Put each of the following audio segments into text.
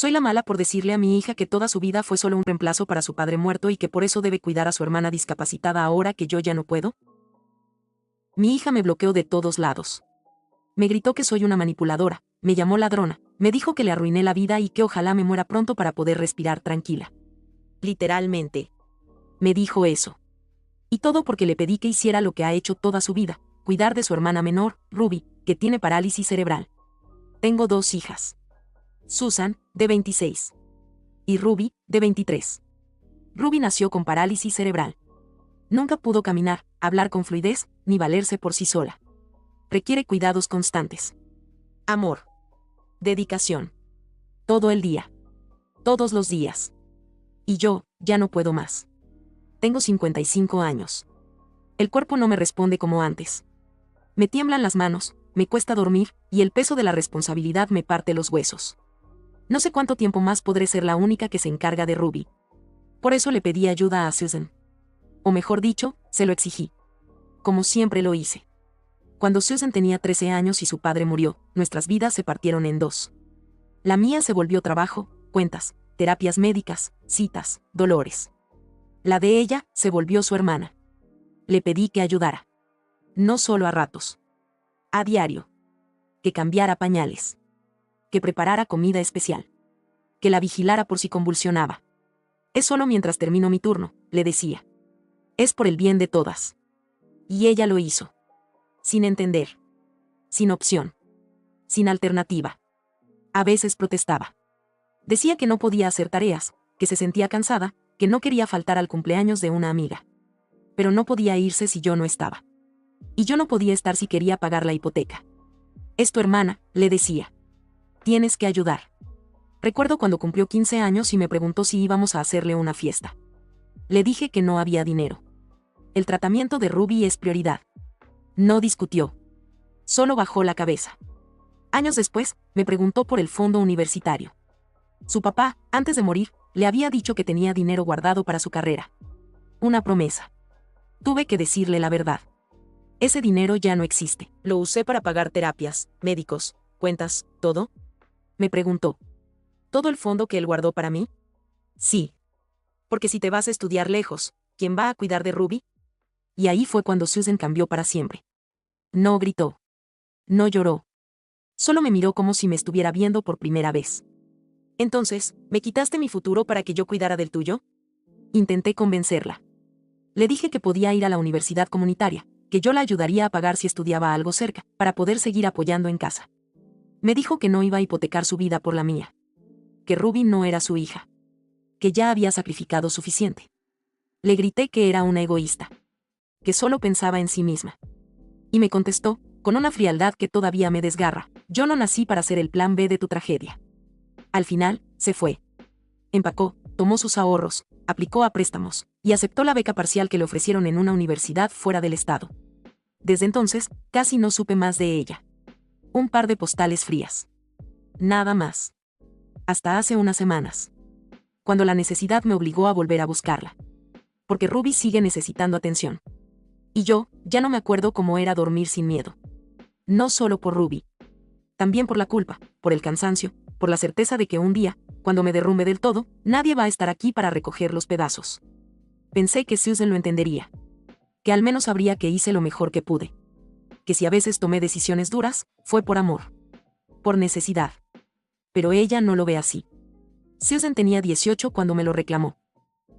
Soy la mala por decirle a mi hija que toda su vida fue solo un reemplazo para su padre muerto y que por eso debe cuidar a su hermana discapacitada ahora que yo ya no puedo. Mi hija me bloqueó de todos lados. Me gritó que soy una manipuladora, me llamó ladrona, me dijo que le arruiné la vida y que ojalá me muera pronto para poder respirar tranquila. Literalmente. Me dijo eso. Y todo porque le pedí que hiciera lo que ha hecho toda su vida, cuidar de su hermana menor, Ruby, que tiene parálisis cerebral. Tengo 2 hijas. Susan, de 26. Y Ruby, de 23. Ruby nació con parálisis cerebral. Nunca pudo caminar, hablar con fluidez, ni valerse por sí sola. Requiere cuidados constantes. Amor. Dedicación. Todo el día. Todos los días. Y yo, ya no puedo más. Tengo 55 años. El cuerpo no me responde como antes. Me tiemblan las manos, me cuesta dormir, y el peso de la responsabilidad me parte los huesos. No sé cuánto tiempo más podré ser la única que se encarga de Ruby. Por eso le pedí ayuda a Susan. O mejor dicho, se lo exigí. Como siempre lo hice. Cuando Susan tenía 13 años y su padre murió, nuestras vidas se partieron en 2. La mía se volvió trabajo, cuentas, terapias médicas, citas, dolores. La de ella se volvió su hermana. Le pedí que ayudara. No solo a ratos. A diario. Que cambiara pañales. Que preparara comida especial. Que la vigilara por si convulsionaba. Es solo mientras termino mi turno, le decía. Es por el bien de todas. Y ella lo hizo. Sin entender. Sin opción. Sin alternativa. A veces protestaba. Decía que no podía hacer tareas, que se sentía cansada, que no quería faltar al cumpleaños de una amiga. Pero no podía irse si yo no estaba. Y yo no podía estar si quería pagar la hipoteca. Es tu hermana, le decía. Tienes que ayudar. Recuerdo cuando cumplió 15 años y me preguntó si íbamos a hacerle una fiesta. Le dije que no había dinero. El tratamiento de Ruby es prioridad. No discutió. Solo bajó la cabeza. Años después, me preguntó por el fondo universitario. Su papá, antes de morir, le había dicho que tenía dinero guardado para su carrera. Una promesa. Tuve que decirle la verdad. Ese dinero ya no existe. ¿Lo usé para pagar terapias, médicos, cuentas, todo? Me preguntó. ¿Todo el fondo que él guardó para mí? Sí. Porque si te vas a estudiar lejos, ¿quién va a cuidar de Ruby? Y ahí fue cuando Susan cambió para siempre. No gritó. No lloró. Solo me miró como si me estuviera viendo por primera vez. Entonces, ¿me quitaste mi futuro para que yo cuidara del tuyo? Intenté convencerla. Le dije que podía ir a la universidad comunitaria, que yo la ayudaría a pagar si estudiaba algo cerca, para poder seguir apoyando en casa. Me dijo que no iba a hipotecar su vida por la mía. Que Ruby no era su hija. Que ya había sacrificado suficiente. Le grité que era una egoísta. Que solo pensaba en sí misma. Y me contestó, con una frialdad que todavía me desgarra, yo no nací para ser el plan B de tu tragedia. Al final, se fue. Empacó, tomó sus ahorros, aplicó a préstamos, y aceptó la beca parcial que le ofrecieron en una universidad fuera del estado. Desde entonces, casi no supe más de ella. Un par de postales frías. Nada más. Hasta hace unas semanas. Cuando la necesidad me obligó a volver a buscarla. Porque Ruby sigue necesitando atención. Y yo, ya no me acuerdo cómo era dormir sin miedo. No solo por Ruby. También por la culpa, por el cansancio, por la certeza de que un día, cuando me derrumbe del todo, nadie va a estar aquí para recoger los pedazos. Pensé que Susan lo entendería. Que al menos sabría que hice lo mejor que pude. Que si a veces tomé decisiones duras, fue por amor. Por necesidad. Pero ella no lo ve así. Susan tenía 18 cuando me lo reclamó.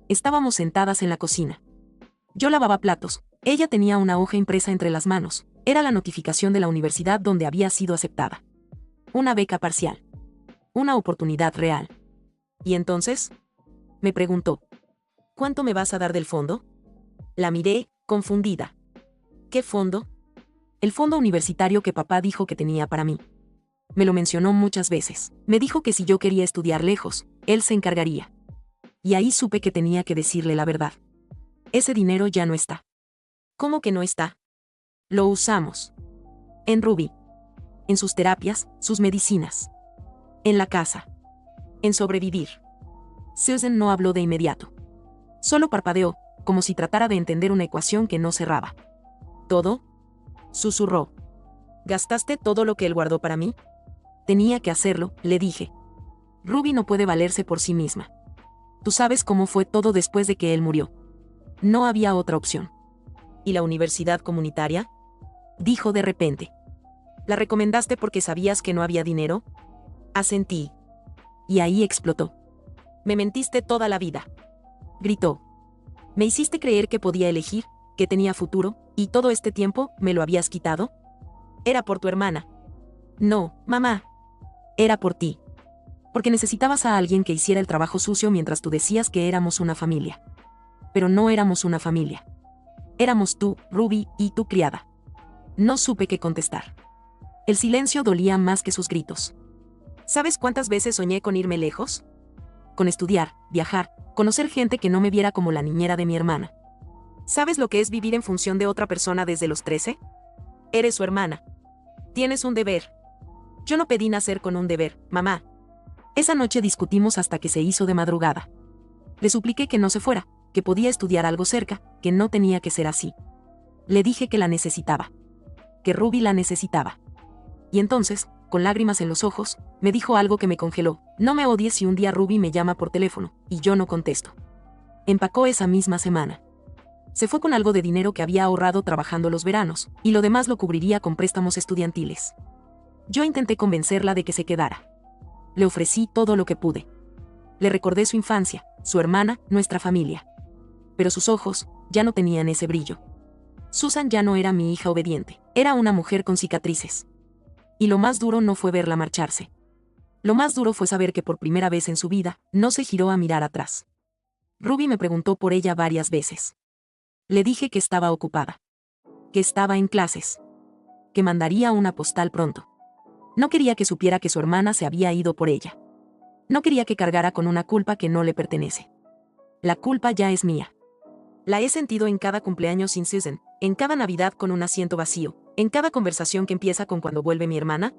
Estábamos sentadas en la cocina. Yo lavaba platos, ella tenía una hoja impresa entre las manos, era la notificación de la universidad donde había sido aceptada. Una beca parcial. Una oportunidad real. ¿Y entonces? Me preguntó. ¿Cuánto me vas a dar del fondo? La miré, confundida. ¿Qué fondo? El fondo universitario que papá dijo que tenía para mí. Me lo mencionó muchas veces. Me dijo que si yo quería estudiar lejos, él se encargaría. Y ahí supe que tenía que decirle la verdad. Ese dinero ya no está. ¿Cómo que no está? Lo usamos. En Ruby. En sus terapias, sus medicinas. En la casa. En sobrevivir. Susan no habló de inmediato. Solo parpadeó, como si tratara de entender una ecuación que no cerraba. ¿Todo? Susurró. ¿Gastaste todo lo que él guardó para mí? Tenía que hacerlo, le dije. Ruby no puede valerse por sí misma. Tú sabes cómo fue todo después de que él murió. No había otra opción. ¿Y la universidad comunitaria? Dijo de repente. ¿La recomendaste porque sabías que no había dinero? Asentí. Y ahí explotó. Me mentiste toda la vida. Gritó. Me hiciste creer que podía elegir, que tenía futuro, y todo este tiempo me lo habías quitado. Era por tu hermana. No, mamá. Era por ti. Porque necesitabas a alguien que hiciera el trabajo sucio mientras tú decías que éramos una familia. Pero no éramos una familia. Éramos tú, Ruby, y tu criada. No supe qué contestar. El silencio dolía más que sus gritos. ¿Sabes cuántas veces soñé con irme lejos? Con estudiar, viajar, conocer gente que no me viera como la niñera de mi hermana. ¿Sabes lo que es vivir en función de otra persona desde los 13? Eres su hermana. Tienes un deber. Yo no pedí nacer con un deber, mamá. Esa noche discutimos hasta que se hizo de madrugada. Le supliqué que no se fuera, que podía estudiar algo cerca, que no tenía que ser así. Le dije que la necesitaba. Que Ruby la necesitaba. Y entonces, con lágrimas en los ojos, me dijo algo que me congeló. No me odies si un día Ruby me llama por teléfono, y yo no contesto. Empacó esa misma semana. Se fue con algo de dinero que había ahorrado trabajando los veranos, y lo demás lo cubriría con préstamos estudiantiles. Yo intenté convencerla de que se quedara. Le ofrecí todo lo que pude. Le recordé su infancia, su hermana, nuestra familia. Pero sus ojos ya no tenían ese brillo. Susan ya no era mi hija obediente, era una mujer con cicatrices. Y lo más duro no fue verla marcharse. Lo más duro fue saber que por primera vez en su vida, no se giró a mirar atrás. Ruby me preguntó por ella varias veces. Le dije que estaba ocupada. Que estaba en clases. Que mandaría una postal pronto. No quería que supiera que su hermana se había ido por ella. No quería que cargara con una culpa que no le pertenece. La culpa ya es mía. La he sentido en cada cumpleaños sin Susan, en cada Navidad con un asiento vacío, en cada conversación que empieza con cuando vuelve mi hermana.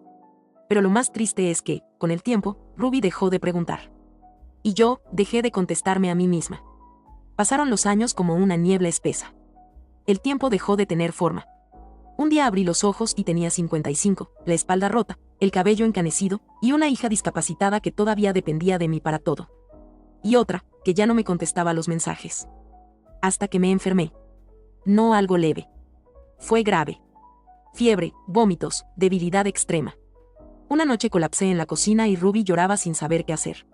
Pero lo más triste es que, con el tiempo, Ruby dejó de preguntar. Y yo dejé de contestarme a mí misma. Pasaron los años como una niebla espesa. El tiempo dejó de tener forma. Un día abrí los ojos y tenía 55, la espalda rota, el cabello encanecido, y una hija discapacitada que todavía dependía de mí para todo. Y otra, que ya no me contestaba los mensajes. Hasta que me enfermé. No algo leve. Fue grave. Fiebre, vómitos, debilidad extrema. Una noche colapsé en la cocina y Ruby lloraba sin saber qué hacer.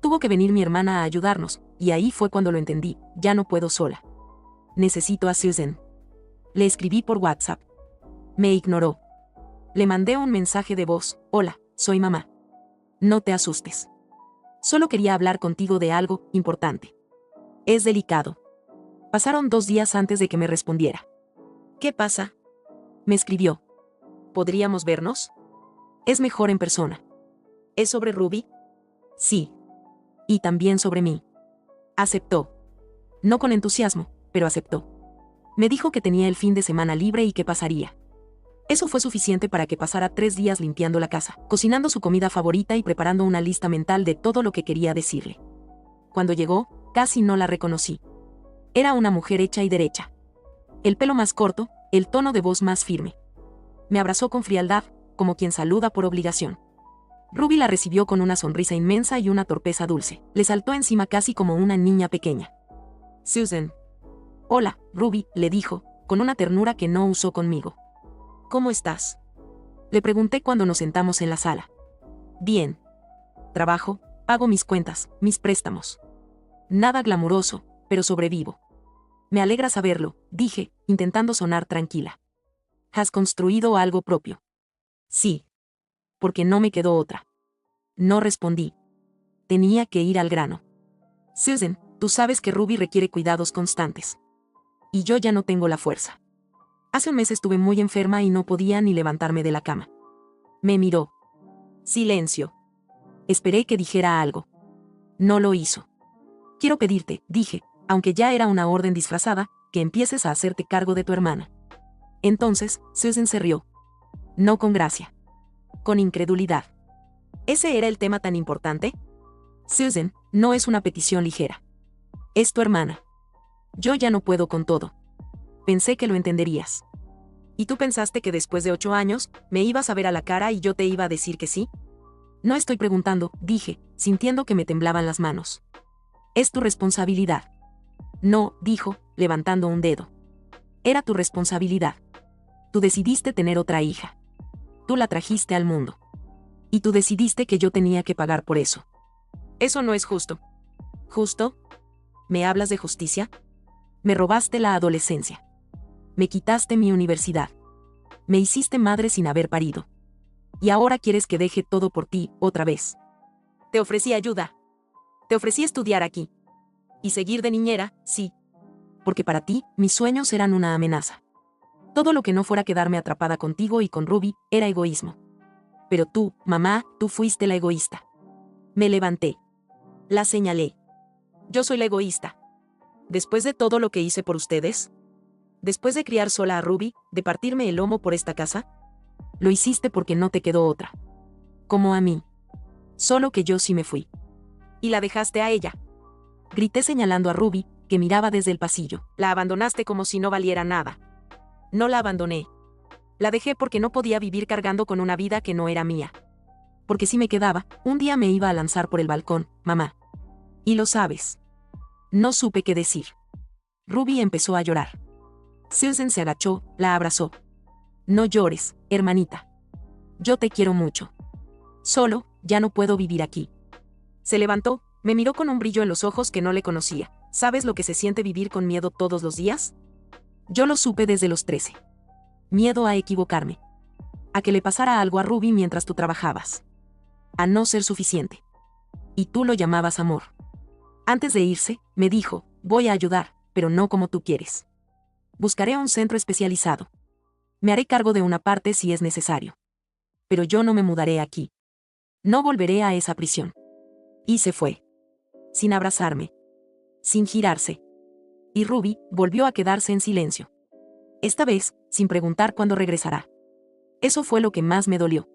Tuvo que venir mi hermana a ayudarnos, y ahí fue cuando lo entendí, ya no puedo sola. Necesito a Susan. Le escribí por WhatsApp. Me ignoró. Le mandé un mensaje de voz, hola, soy mamá. No te asustes. Solo quería hablar contigo de algo importante. Es delicado. Pasaron 2 días antes de que me respondiera. ¿Qué pasa? Me escribió. ¿Podríamos vernos? Es mejor en persona. ¿Es sobre Ruby? Sí. Y también sobre mí. Aceptó. No con entusiasmo, pero aceptó. Me dijo que tenía el fin de semana libre y que pasaría. Eso fue suficiente para que pasara 3 días limpiando la casa, cocinando su comida favorita y preparando una lista mental de todo lo que quería decirle. Cuando llegó, casi no la reconocí. Era una mujer hecha y derecha. El pelo más corto, el tono de voz más firme. Me abrazó con frialdad, como quien saluda por obligación. Ruby la recibió con una sonrisa inmensa y una torpeza dulce. Le saltó encima casi como una niña pequeña. Susan. Hola, Ruby, le dijo, con una ternura que no usó conmigo. ¿Cómo estás? Le pregunté cuando nos sentamos en la sala. Bien. Trabajo, pago mis cuentas, mis préstamos. Nada glamuroso, pero sobrevivo. Me alegra saberlo, dije, intentando sonar tranquila. ¿Has construido algo propio? Sí. Porque no me quedó otra. No respondí. Tenía que ir al grano. Susan, tú sabes que Ruby requiere cuidados constantes. Y yo ya no tengo la fuerza. Hace un mes estuve muy enferma y no podía ni levantarme de la cama. Me miró. Silencio. Esperé que dijera algo. No lo hizo. Quiero pedirte, dije, aunque ya era una orden disfrazada, que empieces a hacerte cargo de tu hermana. Entonces, Susan se rió. No con gracia. Con incredulidad. ¿Ese era el tema tan importante? Susan, no es una petición ligera. Es tu hermana. Yo ya no puedo con todo. Pensé que lo entenderías. ¿Y tú pensaste que después de 8 años, me ibas a ver a la cara y yo te iba a decir que sí? No estoy preguntando, dije, sintiendo que me temblaban las manos. Es tu responsabilidad. No, dijo, levantando un dedo. Era tu responsabilidad. Tú decidiste tener otra hija. Tú la trajiste al mundo. Y tú decidiste que yo tenía que pagar por eso. Eso no es justo. ¿Justo? ¿Me hablas de justicia? Me robaste la adolescencia. Me quitaste mi universidad. Me hiciste madre sin haber parido. Y ahora quieres que deje todo por ti, otra vez. Te ofrecí ayuda. Te ofrecí estudiar aquí. Y seguir de niñera, sí. Porque para ti, mis sueños eran una amenaza. Todo lo que no fuera quedarme atrapada contigo y con Ruby, era egoísmo. Pero tú, mamá, tú fuiste la egoísta. Me levanté. La señalé. Yo soy la egoísta. Después de todo lo que hice por ustedes, después de criar sola a Ruby, de partirme el lomo por esta casa, lo hiciste porque no te quedó otra. Como a mí. Solo que yo sí me fui. Y la dejaste a ella. Grité señalando a Ruby, que miraba desde el pasillo. La abandonaste como si no valiera nada. No la abandoné. La dejé porque no podía vivir cargando con una vida que no era mía. Porque si me quedaba, un día me iba a lanzar por el balcón, mamá. Y lo sabes. No supe qué decir. Ruby empezó a llorar. Susan se agachó, la abrazó. No llores, hermanita. Yo te quiero mucho. Solo, ya no puedo vivir aquí. Se levantó, me miró con un brillo en los ojos que no le conocía. ¿Sabes lo que se siente vivir con miedo todos los días? Yo lo supe desde los 13. Miedo a equivocarme. A que le pasara algo a Ruby mientras tú trabajabas. A no ser suficiente. Y tú lo llamabas amor. Antes de irse, me dijo, voy a ayudar, pero no como tú quieres. Buscaré un centro especializado. Me haré cargo de una parte si es necesario. Pero yo no me mudaré aquí. No volveré a esa prisión. Y se fue. Sin abrazarme. Sin girarse. Y Ruby volvió a quedarse en silencio. Esta vez, sin preguntar cuándo regresará. Eso fue lo que más me dolió.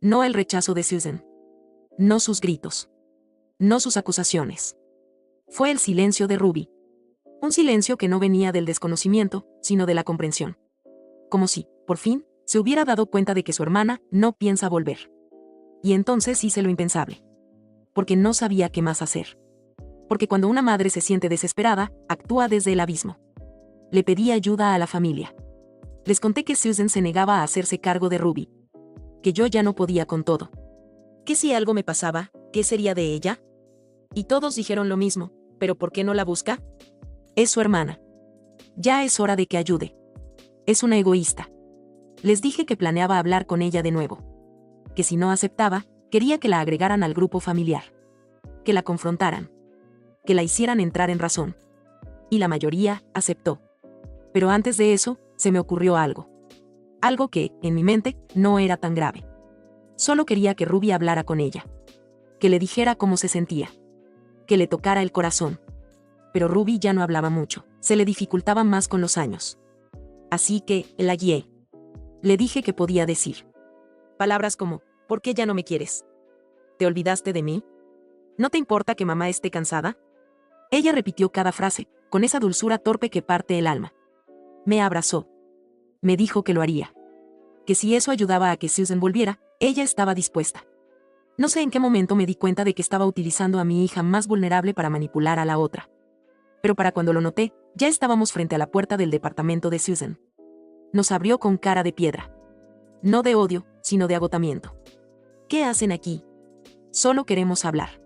No el rechazo de Susan. No sus gritos. No sus acusaciones. Fue el silencio de Ruby. Un silencio que no venía del desconocimiento, sino de la comprensión. Como si, por fin, se hubiera dado cuenta de que su hermana no piensa volver. Y entonces hice lo impensable. Porque no sabía qué más hacer. Porque cuando una madre se siente desesperada, actúa desde el abismo. Le pedí ayuda a la familia. Les conté que Susan se negaba a hacerse cargo de Ruby. Que yo ya no podía con todo. ¿Qué si algo me pasaba? ¿Qué sería de ella? Y todos dijeron lo mismo, ¿pero por qué no la busca? Es su hermana. Ya es hora de que ayude. Es una egoísta. Les dije que planeaba hablar con ella de nuevo. Que si no aceptaba, quería que la agregaran al grupo familiar. Que la confrontaran. Que la hicieran entrar en razón. Y la mayoría aceptó. Pero antes de eso, se me ocurrió algo. Algo que, en mi mente, no era tan grave. Solo quería que Ruby hablara con ella. Que le dijera cómo se sentía. Que le tocara el corazón. Pero Ruby ya no hablaba mucho, se le dificultaba más con los años. Así que, la guié. Le dije que podía decir. Palabras como, ¿por qué ya no me quieres? ¿Te olvidaste de mí? ¿No te importa que mamá esté cansada? Ella repitió cada frase, con esa dulzura torpe que parte el alma. Me abrazó. Me dijo que lo haría. Que si eso ayudaba a que Susan volviera, ella estaba dispuesta. No sé en qué momento me di cuenta de que estaba utilizando a mi hija más vulnerable para manipular a la otra. Pero para cuando lo noté, ya estábamos frente a la puerta del departamento de Susan. Nos abrió con cara de piedra. No de odio, sino de agotamiento. ¿Qué hacen aquí? Solo queremos hablar.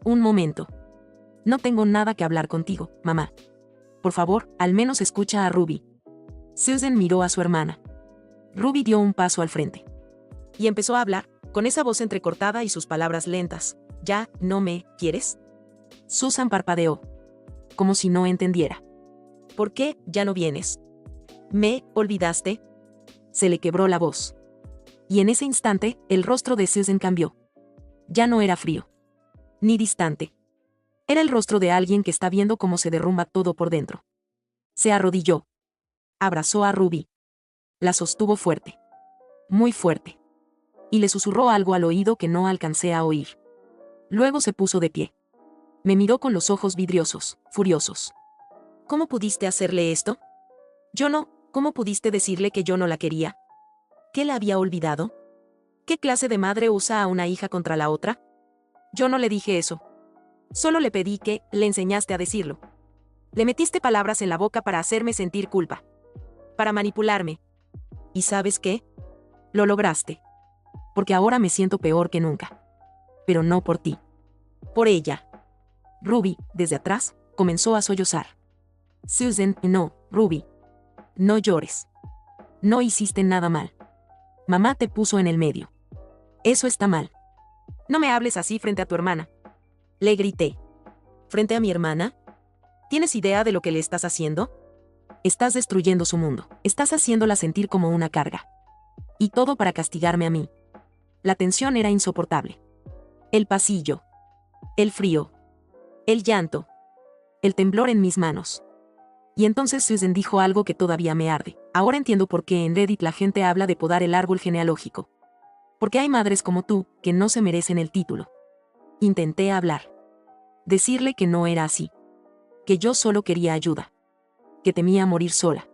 Un momento. No tengo nada que hablar contigo, mamá. Por favor, al menos escucha a Ruby. Susan miró a su hermana. Ruby dio un paso al frente. Y empezó a hablar, con esa voz entrecortada y sus palabras lentas. ¿Ya no me quieres? Susan parpadeó. Como si no entendiera. ¿Por qué ya no vienes? ¿Me olvidaste? Se le quebró la voz. Y en ese instante, el rostro de Susan cambió. Ya no era frío. Ni distante. Era el rostro de alguien que está viendo cómo se derrumba todo por dentro. Se arrodilló. Abrazó a Ruby. La sostuvo fuerte. Muy fuerte. Y le susurró algo al oído que no alcancé a oír. Luego se puso de pie. Me miró con los ojos vidriosos, furiosos. ¿Cómo pudiste hacerle esto? Yo no, ¿cómo pudiste decirle que yo no la quería? ¿Qué la había olvidado? ¿Qué clase de madre usa a una hija contra la otra? Yo no le dije eso. Solo le pedí que le enseñaste a decirlo. Le metiste palabras en la boca para hacerme sentir culpa. Para manipularme. ¿Y sabes qué? Lo lograste. Porque ahora me siento peor que nunca. Pero no por ti. Por ella. Ruby, desde atrás, comenzó a sollozar. Susan, no, Ruby. No llores. No hiciste nada mal. Mamá te puso en el medio. Eso está mal. No me hables así frente a tu hermana. Le grité. ¿Frente a mi hermana? ¿Tienes idea de lo que le estás haciendo? Estás destruyendo su mundo. Estás haciéndola sentir como una carga. Y todo para castigarme a mí. La tensión era insoportable. El pasillo. El frío. El llanto. El temblor en mis manos. Y entonces Susan dijo algo que todavía me arde. Ahora entiendo por qué en Reddit la gente habla de podar el árbol genealógico. Porque hay madres como tú, que no se merecen el título. Intenté hablar. Decirle que no era así. Que yo solo quería ayuda. Que temía morir sola.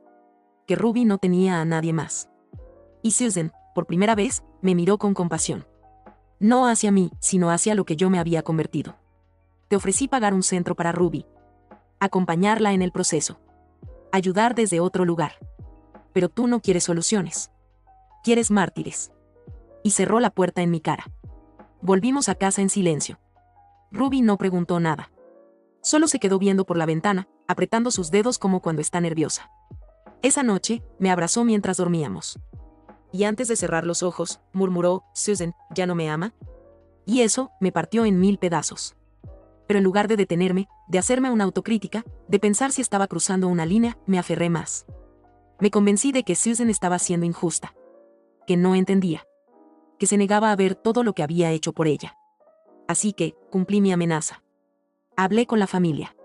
Que Ruby no tenía a nadie más. Y Susan, por primera vez, me miró con compasión. No hacia mí, sino hacia lo que yo me había convertido. Te ofrecí pagar un centro para Ruby. Acompañarla en el proceso. Ayudar desde otro lugar. Pero tú no quieres soluciones. Quieres mártires. Y cerró la puerta en mi cara. Volvimos a casa en silencio. Ruby no preguntó nada. Solo se quedó viendo por la ventana, apretando sus dedos como cuando está nerviosa. Esa noche, me abrazó mientras dormíamos. Y antes de cerrar los ojos, murmuró, Susan, ¿ya no me ama? Y eso, me partió en 1000 pedazos. Pero en lugar de detenerme, de hacerme una autocrítica, de pensar si estaba cruzando una línea, me aferré más. Me convencí de que Susan estaba siendo injusta. Que no entendía. Que se negaba a ver todo lo que había hecho por ella. Así que, cumplí mi amenaza. Hablé con la familia.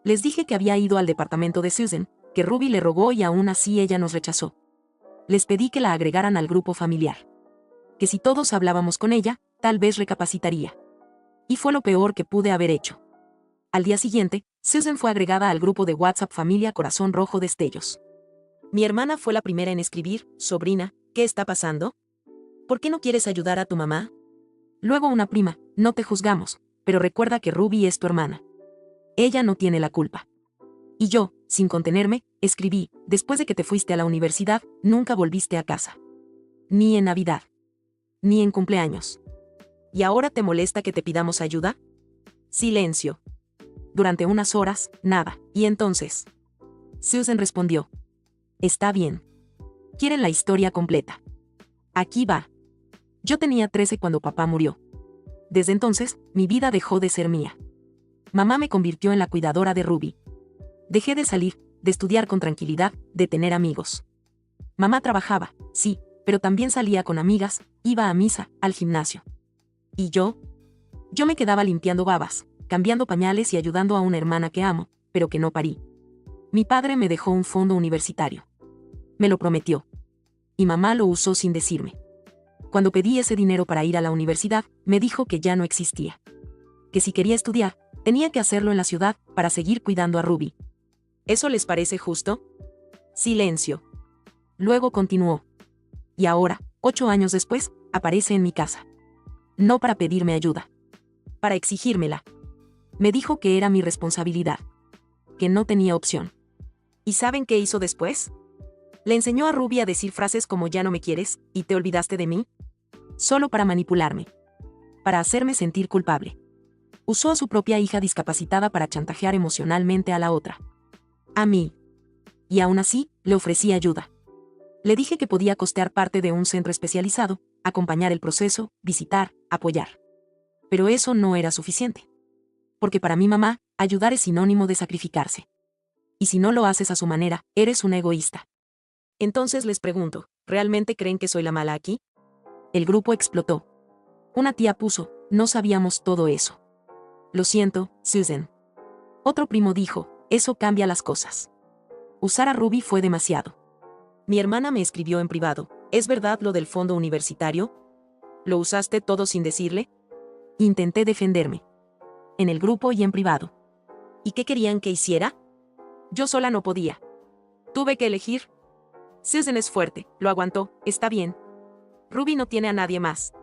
Les dije que había ido al departamento de Susan, que Ruby le rogó y aún así ella nos rechazó. Les pedí que la agregaran al grupo familiar. Que si todos hablábamos con ella, tal vez recapacitaría. Y fue lo peor que pude haber hecho. Al día siguiente, Susan fue agregada al grupo de WhatsApp Familia Corazón Rojo Destellos. Mi hermana fue la primera en escribir, sobrina, ¿qué está pasando? ¿Por qué no quieres ayudar a tu mamá? Luego una prima, no te juzgamos, pero recuerda que Ruby es tu hermana. Ella no tiene la culpa. Y yo, sin contenerme, escribí, después de que te fuiste a la universidad, nunca volviste a casa. Ni en Navidad. Ni en cumpleaños. ¿Y ahora te molesta que te pidamos ayuda? Silencio. Durante unas horas, nada. Y entonces, Susan respondió. Está bien. ¿Quieren la historia completa? Aquí va. Yo tenía 13 cuando papá murió. Desde entonces, mi vida dejó de ser mía. Mamá me convirtió en la cuidadora de Ruby. Dejé de salir, de estudiar con tranquilidad, de tener amigos. Mamá trabajaba, sí, pero también salía con amigas, iba a misa, al gimnasio. ¿Y yo? Yo me quedaba limpiando babas, cambiando pañales y ayudando a una hermana que amo, pero que no parí. Mi padre me dejó un fondo universitario. Me lo prometió. Y mamá lo usó sin decirme. Cuando pedí ese dinero para ir a la universidad, me dijo que ya no existía. Que si quería estudiar, tenía que hacerlo en la ciudad para seguir cuidando a Ruby. ¿Eso les parece justo? Silencio. Luego continuó. Y ahora, 8 años después, aparece en mi casa. No para pedirme ayuda. Para exigírmela. Me dijo que era mi responsabilidad. Que no tenía opción. ¿Y saben qué hizo después? Le enseñó a Ruby a decir frases como ya no me quieres, y te olvidaste de mí. Solo para manipularme. Para hacerme sentir culpable. Usó a su propia hija discapacitada para chantajear emocionalmente a la otra. A mí. Y aún así, le ofrecí ayuda. Le dije que podía costear parte de un centro especializado, acompañar el proceso, visitar, apoyar. Pero eso no era suficiente. Porque para mi mamá, ayudar es sinónimo de sacrificarse. Y si no lo haces a su manera, eres un egoísta. Entonces les pregunto, ¿realmente creen que soy la mala aquí? El grupo explotó. Una tía puso, no sabíamos todo eso. Lo siento, Susan. Otro primo dijo, eso cambia las cosas. Usar a Ruby fue demasiado. Mi hermana me escribió en privado, ¿es verdad lo del fondo universitario? ¿Lo usaste todo sin decirle? Intenté defenderme. En el grupo y en privado. ¿Y qué querían que hiciera? Yo sola no podía. Tuve que elegir. Susan es fuerte, lo aguantó, está bien. Ruby no tiene a nadie más.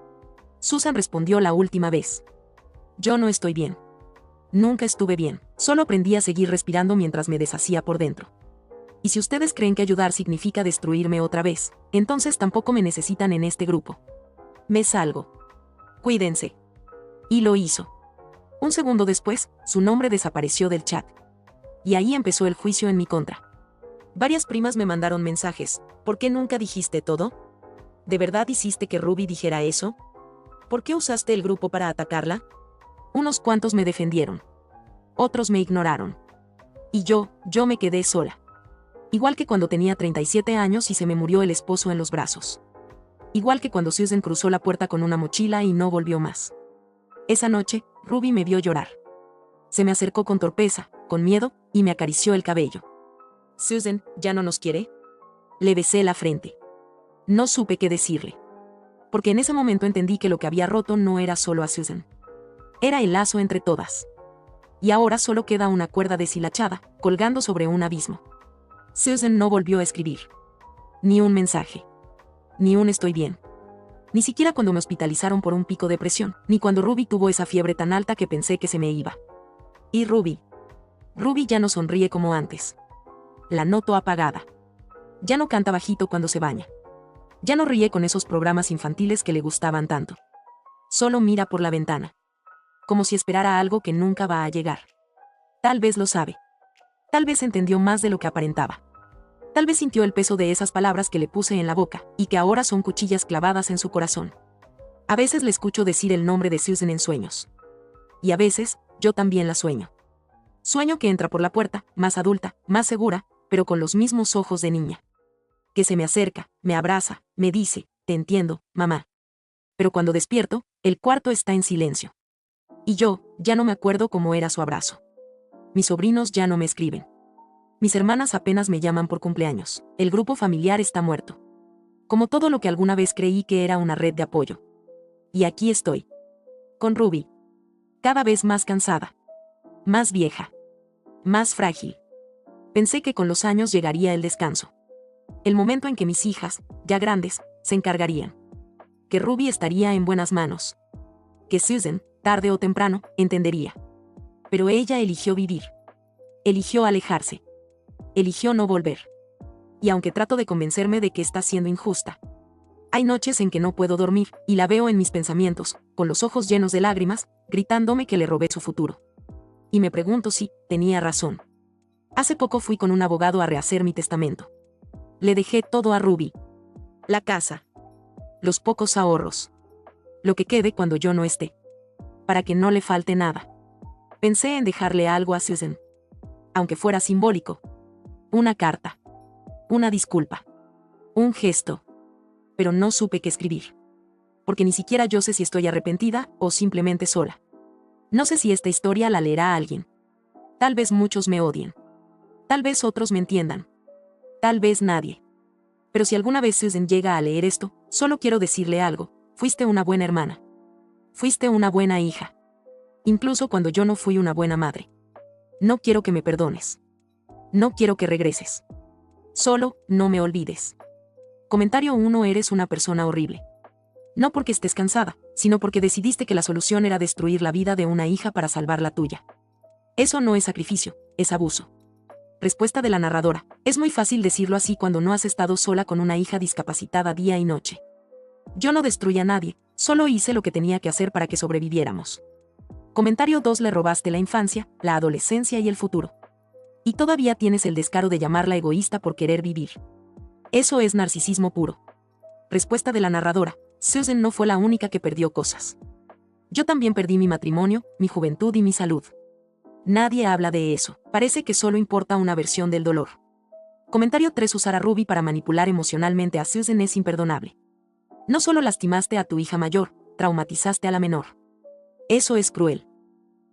Susan respondió la última vez. Yo no estoy bien. Nunca estuve bien. Solo aprendí a seguir respirando mientras me deshacía por dentro. Y si ustedes creen que ayudar significa destruirme otra vez, entonces tampoco me necesitan en este grupo. Me salgo. Cuídense. Y lo hizo. Un segundo después, su nombre desapareció del chat. Y ahí empezó el juicio en mi contra. Varias primas me mandaron mensajes. ¿Por qué nunca dijiste todo? ¿De verdad hiciste que Ruby dijera eso? ¿Por qué usaste el grupo para atacarla? Unos cuantos me defendieron. Otros me ignoraron. Y yo me quedé sola. Igual que cuando tenía 37 años y se me murió el esposo en los brazos. Igual que cuando Susan cruzó la puerta con una mochila y no volvió más. Esa noche, Ruby me vio llorar. Se me acercó con torpeza, con miedo, y me acarició el cabello. «Susan, ¿ya no nos quiere?» Le besé la frente. No supe qué decirle. Porque en ese momento entendí que lo que había roto no era solo a Susan. Era el lazo entre todas. Y ahora solo queda una cuerda deshilachada, colgando sobre un abismo. Susan no volvió a escribir. Ni un mensaje. Ni un estoy bien. Ni siquiera cuando me hospitalizaron por un pico de presión, ni cuando Ruby tuvo esa fiebre tan alta que pensé que se me iba. Y Ruby ya no sonríe como antes. La noto apagada. Ya no canta bajito cuando se baña. Ya no ríe con esos programas infantiles que le gustaban tanto. Solo mira por la ventana. Como si esperara algo que nunca va a llegar. Tal vez lo sabe. Tal vez entendió más de lo que aparentaba. Tal vez sintió el peso de esas palabras que le puse en la boca, y que ahora son cuchillas clavadas en su corazón. A veces le escucho decir el nombre de Susan en sueños. Y a veces, yo también la sueño. Sueño que entra por la puerta, más adulta, más segura, pero con los mismos ojos de niña. Que se me acerca, me abraza, me dice, te entiendo, mamá. Pero cuando despierto, el cuarto está en silencio. Y yo, ya no me acuerdo cómo era su abrazo. Mis sobrinos ya no me escriben. Mis hermanas apenas me llaman por cumpleaños. El grupo familiar está muerto. Como todo lo que alguna vez creí que era una red de apoyo. Y aquí estoy. Con Ruby. Cada vez más cansada. Más vieja. Más frágil. Pensé que con los años llegaría el descanso. El momento en que mis hijas, ya grandes, se encargarían. Que Ruby estaría en buenas manos. Que Susan, tarde o temprano, entendería. Pero ella eligió vivir. Eligió alejarse. Eligió no volver. Y aunque trato de convencerme de que está siendo injusta, hay noches en que no puedo dormir, y la veo en mis pensamientos, con los ojos llenos de lágrimas, gritándome que le robé su futuro. Y me pregunto si tenía razón. Hace poco fui con un abogado a rehacer mi testamento. Le dejé todo a Ruby. La casa. Los pocos ahorros. Lo que quede cuando yo no esté. Para que no le falte nada. Pensé en dejarle algo a Susan. Aunque fuera simbólico. Una carta. Una disculpa. Un gesto. Pero no supe qué escribir. Porque ni siquiera yo sé si estoy arrepentida o simplemente sola. No sé si esta historia la leerá alguien. Tal vez muchos me odien. Tal vez otros me entiendan. Tal vez nadie. Pero si alguna vez Susan llega a leer esto, solo quiero decirle algo. Fuiste una buena hermana. Fuiste una buena hija. Incluso cuando yo no fui una buena madre. No quiero que me perdones. No quiero que regreses. Solo, no me olvides. Comentario 1. Eres una persona horrible. No porque estés cansada, sino porque decidiste que la solución era destruir la vida de una hija para salvar la tuya. Eso no es sacrificio, es abuso. Respuesta de la narradora. Es muy fácil decirlo así cuando no has estado sola con una hija discapacitada día y noche. Yo no destruí a nadie, solo hice lo que tenía que hacer para que sobreviviéramos. Comentario 2. Le robaste la infancia, la adolescencia y el futuro. Y todavía tienes el descaro de llamarla egoísta por querer vivir. Eso es narcisismo puro. Respuesta de la narradora. Susan no fue la única que perdió cosas. Yo también perdí mi matrimonio, mi juventud y mi salud. Nadie habla de eso. Parece que solo importa una versión del dolor. Comentario 3. Usar a Ruby para manipular emocionalmente a Susan es imperdonable. No solo lastimaste a tu hija mayor, traumatizaste a la menor. Eso es cruel.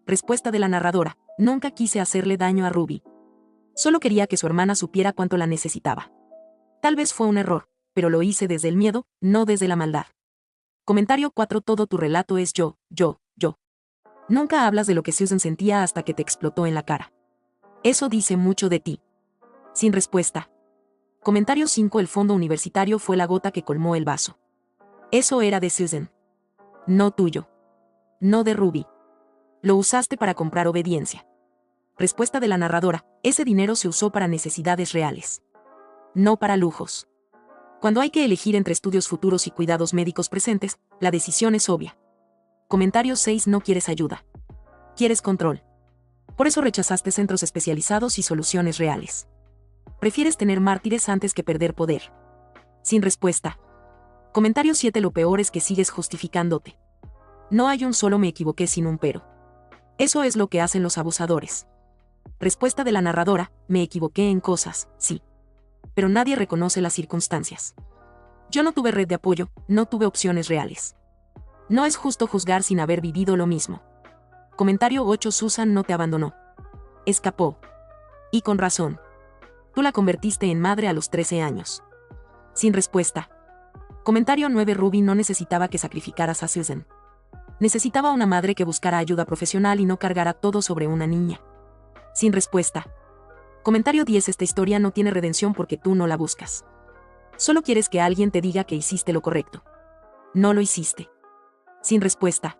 Respuesta de la narradora. Nunca quise hacerle daño a Ruby. Solo quería que su hermana supiera cuánto la necesitaba. Tal vez fue un error, pero lo hice desde el miedo, no desde la maldad. Comentario 4. Todo tu relato es yo. Nunca hablas de lo que Susan sentía hasta que te explotó en la cara. Eso dice mucho de ti. Sin respuesta. Comentario 5. El fondo universitario fue la gota que colmó el vaso. Eso era de Susan. No tuyo. No de Ruby. Lo usaste para comprar obediencia. Respuesta de la narradora, ese dinero se usó para necesidades reales. No para lujos. Cuando hay que elegir entre estudios futuros y cuidados médicos presentes, la decisión es obvia. Comentario 6. No quieres ayuda. Quieres control. Por eso rechazaste centros especializados y soluciones reales. Prefieres tener mártires antes que perder poder. Sin respuesta. Comentario 7. Lo peor es que sigues justificándote. No hay un solo me equivoqué sin un pero. Eso es lo que hacen los abusadores. Respuesta de la narradora, me equivoqué en cosas, sí. Pero nadie reconoce las circunstancias. Yo no tuve red de apoyo, no tuve opciones reales. No es justo juzgar sin haber vivido lo mismo. Comentario 8. Susan no te abandonó. Escapó. Y con razón. Tú la convertiste en madre a los 13 años. Sin respuesta. Comentario 9. Ruby no necesitaba que sacrificaras a Susan. Necesitaba una madre que buscara ayuda profesional y no cargara todo sobre una niña. Sin respuesta. Comentario 10. Esta historia no tiene redención porque tú no la buscas. Solo quieres que alguien te diga que hiciste lo correcto. No lo hiciste. Sin respuesta.